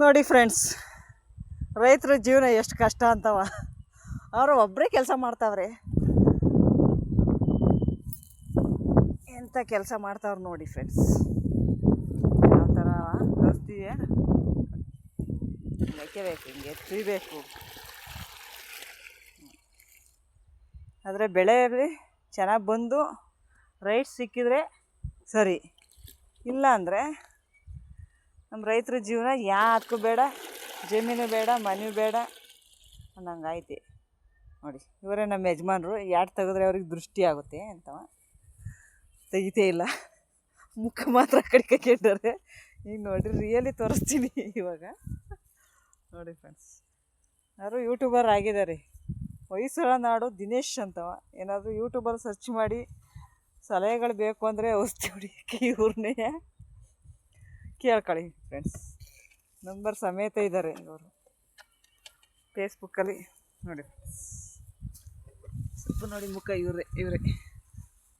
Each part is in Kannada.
ನೋಡಿ ಫ್ರೆಂಡ್ಸ್, ರೈತರ ಜೀವನ ಎಷ್ಟು ಕಷ್ಟ ಅಂತವ. ಅವರು ಒಬ್ಬರೇ ಕೆಲಸ ಮಾಡ್ತಾವ್ರೆ. ಎಂಥ ಕೆಲಸ ಮಾಡ್ತಾವ್ರು ನೋಡಿ ಫ್ರೆಂಡ್ಸ್. ಯಾವ ಥರ ತೋರಿಸ್ತೀವಿ, ಬೇಕು ಹಿಂಗೆ ತುಯ್ಬೇಕು. ಆದರೆ ಬೆಳೆಯಲ್ಲಿ ಚೆನ್ನಾಗಿ ಬಂದು ರೈಟ್ ಸಿಕ್ಕಿದ್ರೆ ಸರಿ, ಇಲ್ಲ ಅಂದರೆ ನಮ್ಮ ರೈತರ ಜೀವನ ಯಾತಕ್ಕೂ ಬೇಡ, ಜಮೀನು ಬೇಡ, ಮನೆ ಬೇಡ ಅನ್ನಂಗೆ ಐತಿ. ನೋಡಿ, ಇವರೇ ನಮ್ಮ ಯಜಮಾನರು. ಯಾಟ್ ತೆಗೆದ್ರೆ ಅವ್ರಿಗೆ ದೃಷ್ಟಿ ಆಗುತ್ತೆ ಅಂತವ ತೆಗಿತೇ ಇಲ್ಲ, ಮುಖ ಮಾತ್ರ ಕಡ್ಕೊಂಡ್ರೆ. ಈಗ ನೋಡಿ ರಿಯಲಿ ತೋರಿಸ್ತೀನಿ ಇವಾಗ. ನೋಡಿ ಫ್ರೆಂಡ್ಸ್, ಯಾರು ಯೂಟ್ಯೂಬರ್ ಆಗಿದ್ದಾರೆ. ಹೊಯ್ಸಳ ನಾಡು ದಿನೇಶ್ ಅಂತವ. ಏನಾದರೂ ಯೂಟ್ಯೂಬಲ್ಲಿ ಸರ್ಚ್ ಮಾಡಿ ಸಲಹೆಗಳು ಬೇಕು ಅಂದರೆ ಔಷಧಿ ಹೊಡಿಯೋಕ್ಕೆ ಇವ್ರನ್ನೇ ಕೇಳ್ಕೊಳ್ಳಿ ಫ್ರೆಂಡ್ಸ್. ನಂಬರ್ ಸಮೇತ ಇದ್ದಾರೆ ಇವರು ಫೇಸ್ಬುಕ್ಕಲ್ಲಿ. ನೋಡಿ ಸ್ವಲ್ಪ ನೋಡಿ ಮುಖ ಇವರೇ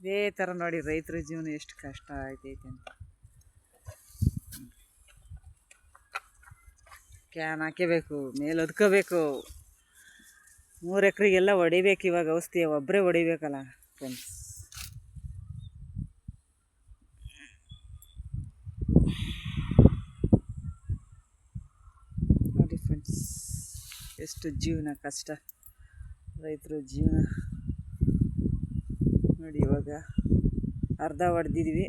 ಇದೇ ಥರ. ನೋಡಿ ರೈತರ ಜೀವನ ಎಷ್ಟು ಕಷ್ಟ ಆಯ್ತೈತೆ ಅಂತ. ಕ್ಯಾನ್ ಹಾಕಬೇಕು, ಮೇಲೆ ಒದ್ಕೋಬೇಕು, 3 ಎಕರೆಗೆಲ್ಲ ಹೊಡಿಬೇಕು. ಇವಾಗ ಔಷಧಿ ಒಬ್ಬರೇ ಹೊಡಿಬೇಕಲ್ಲ ಫ್ರೆಂಡ್ಸ್. ನೋಡಿ ಫ್ರೆಂಡ್ಸ್, ಎಷ್ಟು ಜೀವನ ಕಷ್ಟ ರೈತರ ಜೀವನ. ನೋಡಿ ಇವಾಗ ಅರ್ಧ ಹೊಡೆದಿದ್ದೀವಿ,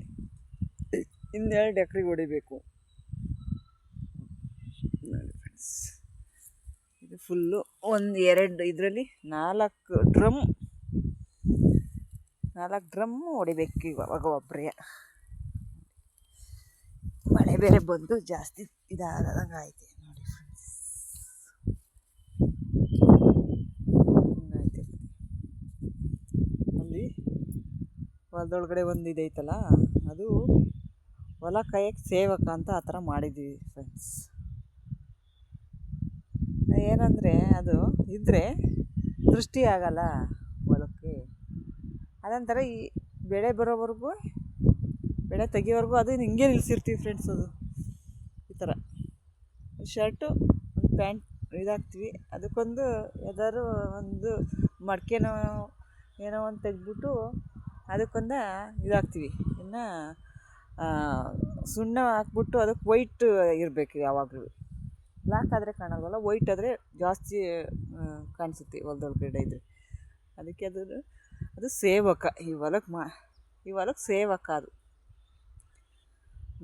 ಇನ್ನು 2 ಎಕರೆಗೆ ಹೊಡಿಬೇಕು. ನೋಡಿ ಫ್ರೆಂಡ್ಸ್, ಇದು ಫುಲ್ಲು ಇದರಲ್ಲಿ 4 ಡ್ರಮ್ ಹೊಡಿಬೇಕು ಇವಾಗ ಒಬ್ಬರೇ. ಮಳೆ ಬೇರೆ ಬಂದು ಜಾಸ್ತಿ ಇದಾಗದಂಗೆ ಐತೆ. ನೋಡಿ ಫ್ರೆಂಡ್ಸ್, ಹಿಂಗೈತೆ. ಅಲ್ಲಿ ಹೊಲದೊಳಗಡೆ ಒಂದು ಇದೈತಲ್ಲ, ಅದು ಹೊಲ ಕಾಯಕ್ಕೆ ಸೇವಕ ಅಂತ ಆ ಥರ ಮಾಡಿದ್ದೀವಿ ಫ್ರೆಂಡ್ಸ್. ಏನಂದರೆ ಅದು ಇದ್ದರೆ ದೃಷ್ಟಿ ಆಗಲ್ಲ ಹೊಲಕ್ಕೆ. ಅದೊಂಥರ ಈ ಬೆಳೆ ಬರೋವರೆಗೂ, ಬೆಳೆ ತೆಗಿಯೋವರೆಗೂ ಅದು ಹಿಂಗೆ ನಿಲ್ಲಿಸಿರ್ತೀವಿ ಫ್ರೆಂಡ್ಸ್. ಅದು ಈ ಥರ ಶರ್ಟು, ಒಂದು ಪ್ಯಾಂಟ್ ಇದಾಗ್ತೀವಿ. ಅದಕ್ಕೊಂದು ಯಾವ್ದಾದ್ರು ಒಂದು ಮಡಿಕೆನೋ ಏನೋ ಒಂದು ತೆಗೆದ್ಬಿಟ್ಟು ಅದಕ್ಕೊಂದು ಇದಾಗ್ತೀವಿ. ಇನ್ನು ಸುಣ್ಣ ಹಾಕ್ಬಿಟ್ಟು ಅದಕ್ಕೆ ವೈಟ್ ಇರಬೇಕು ಯಾವಾಗಲೂ. ಬ್ಲ್ಯಾಕ್ ಆದರೆ ಕಾಣಲ್ವಲ್ಲ, ವೈಟ್ ಆದರೆ ಜಾಸ್ತಿ ಕಾಣಿಸುತ್ತೆ ಹೊಲದೊಳಗಡೆ ಇದ್ದರೆ. ಅದಕ್ಕೆ ಅದು ಸೇವಕ ಈ ಹೊಲಕ್ಕೆ ಸೇವಕ. ಅದು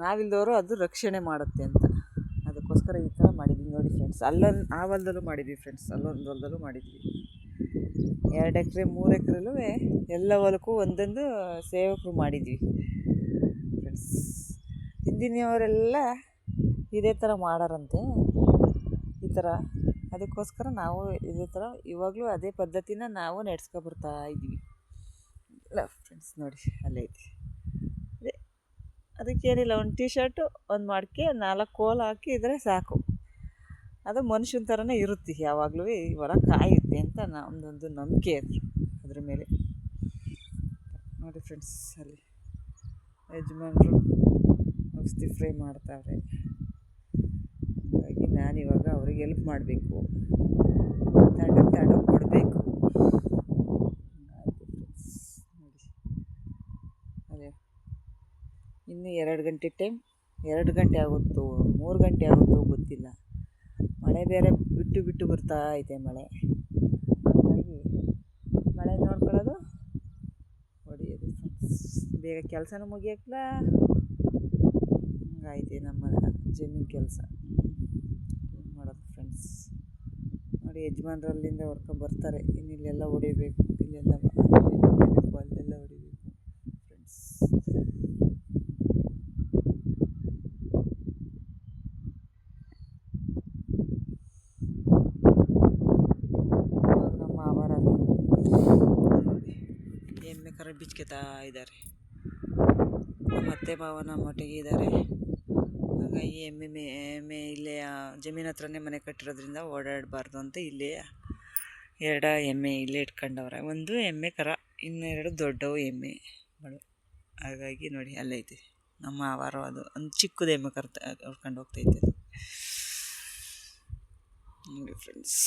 ನಾವಿಲ್ದವರು ಅದು ರಕ್ಷಣೆ ಮಾಡುತ್ತೆ ಅಂತ. ಅದಕ್ಕೋಸ್ಕರ ಈ ಥರ ಮಾಡಿದ್ವಿ ನೋಡಿ ಫ್ರೆಂಡ್ಸ್. ಆ ಹೊಲದಲ್ಲೂ ಮಾಡಿದ್ವಿ ಫ್ರೆಂಡ್ಸ್, ಅಲ್ಲೊಂದು ಹೊಲದಲ್ಲೂ ಮಾಡಿದ್ವಿ. 2 ಎಕರೆ 3 ಎಕರೆಲ್ಲೂ ಎಲ್ಲ ಹೊಲಕ್ಕೂ ಒಂದೊಂದು ಸೇವಕರು ಮಾಡಿದ್ವಿ ಫ್ರೆಂಡ್ಸ್. ಹಿಂದಿನವರೆಲ್ಲ ಇದೇ ಥರ ಮಾಡೋರಂತೆ, ಈ ಥರ. ಅದಕ್ಕೋಸ್ಕರ ನಾವು ಇದೇ ಥರ ಇವಾಗಲೂ ಅದೇ ಪದ್ಧತಿನ ನಾವು ನಡೆಸ್ಕೊಬರ್ತಾ ಇದ್ದೀವಿ ಇಲ್ಲ ಫ್ರೆಂಡ್ಸ್. ನೋಡಿ ಅಲ್ಲೇ ಐತಿ. ಅದಕ್ಕೇನಿಲ್ಲ, ಒಂದು ಟೀ ಶರ್ಟು, ಒಂದು ಮಡಿಕೆ, 4 ಕೋಲು ಹಾಕಿ ಇದ್ದರೆ ಸಾಕು. ಅದು ಮನುಷ್ಯನ ಥರನೇ ಇರುತ್ತೆ ಯಾವಾಗಲೂ. ಈ ಹೊಲ ಕಾಯುತ್ತೆ ಅಂತ ನಮ್ಮದೊಂದು ನಂಬಿಕೆ ಅದ್ರ ಮೇಲೆ. ನೋಡಿ ಫ್ರೆಂಡ್ಸ್, ಅಲ್ಲಿ ಯಜಮಾನರು ಔಷಧಿ ಫ್ರೈ ಮಾಡ್ತಾವ್ರೆ. ಹಾಗಾಗಿ ನಾನಿವಾಗ ಅವ್ರಿಗೆ ಹೆಲ್ಪ್ ಮಾಡಬೇಕು, ತಗೊಂಡೋಗಿ ಕೊಡಬೇಕು. ನೋಡಿ ಅದೇ ಇನ್ನು 2 ಗಂಟೆ ಟೈಮ್, 2 ಗಂಟೆ ಆಗುತ್ತೋ 3 ಗಂಟೆ ಆಗುತ್ತೋ ಗೊತ್ತಿಲ್ಲ. ಮಳೆ ಬೇರೆ ಬಿಟ್ಟು ಬರ್ತಾ ಐತೆ ಮಳೆ. ಹಾಗಾಗಿ ಮಳೆ ನೋಡ್ಕೊಳ್ಳೋದು, ಹೊಡಿಯೋದು ಫ್ರೆಂಡ್ಸ್. ಬೇಗ ಕೆಲಸನೂ ಮುಗಿಯೋಕ್ಲ ಹಂಗೈತೆ ನಮ್ಮ ಜಮೀನು ಕೆಲಸ. ಏನು ಮಾಡೋದು ಫ್ರೆಂಡ್ಸ್. ನೋಡಿ ಯಜಮಾನ್ರಲ್ಲಿಂದ ಹೊಡ್ಕೊಂಬರ್ತಾರೆ. ಇನ್ನಿಲ್ಲೆಲ್ಲ ಹೊಡಿಬೇಕು, ಇಲ್ಲೆಲ್ಲ ಹೊಡಿಬೇಕು, ಅಲ್ಲೆಲ್ಲ ಹೊಡಿಬೇಕು ಫ್ರೆಂಡ್ಸ್. ನಮ್ಮ ಅವರಲ್ಲಿ ನೋಡಿ ಎಮ್ಮೆ ಕರ ಬಿಚ್ಕೊತಾ ಇದ್ದಾರೆ. ನಮ್ಮ ಅತ್ತೆ ಮಾವ ನಮ್ಮ ಒಟ್ಟಿಗೆ ಇದ್ದಾರೆ. ಹಾಗಾಗಿ ಎಮ್ಮೆ ಇಲ್ಲೇ ಜಮೀನು ಹತ್ರನೇ ಮನೆ ಕಟ್ಟಿರೋದ್ರಿಂದ ಓಡಾಡಬಾರ್ದು ಅಂತ ಇಲ್ಲೇ 2 ಎಮ್ಮೆ ಇಲ್ಲೇ ಇಟ್ಕೊಂಡವ್ರೆ. ಒಂದು ಎಮ್ಮೆ ಕರ, ಇನ್ನು 2 ದೊಡ್ಡವು ಎಮ್ಮೆಗಳು. ಹಾಗಾಗಿ ನೋಡಿ ಅಲ್ಲೈತೆ ನಮ್ಮ ಆವಾರ. ಅದು ಒಂದು ಚಿಕ್ಕದು ಎಮ್ಮೆ ಕರ ಹೊಡ್ಕೊಂಡು ಹೋಗ್ತೈತೆ. ನೋಡಿ ಫ್ರೆಂಡ್ಸ್.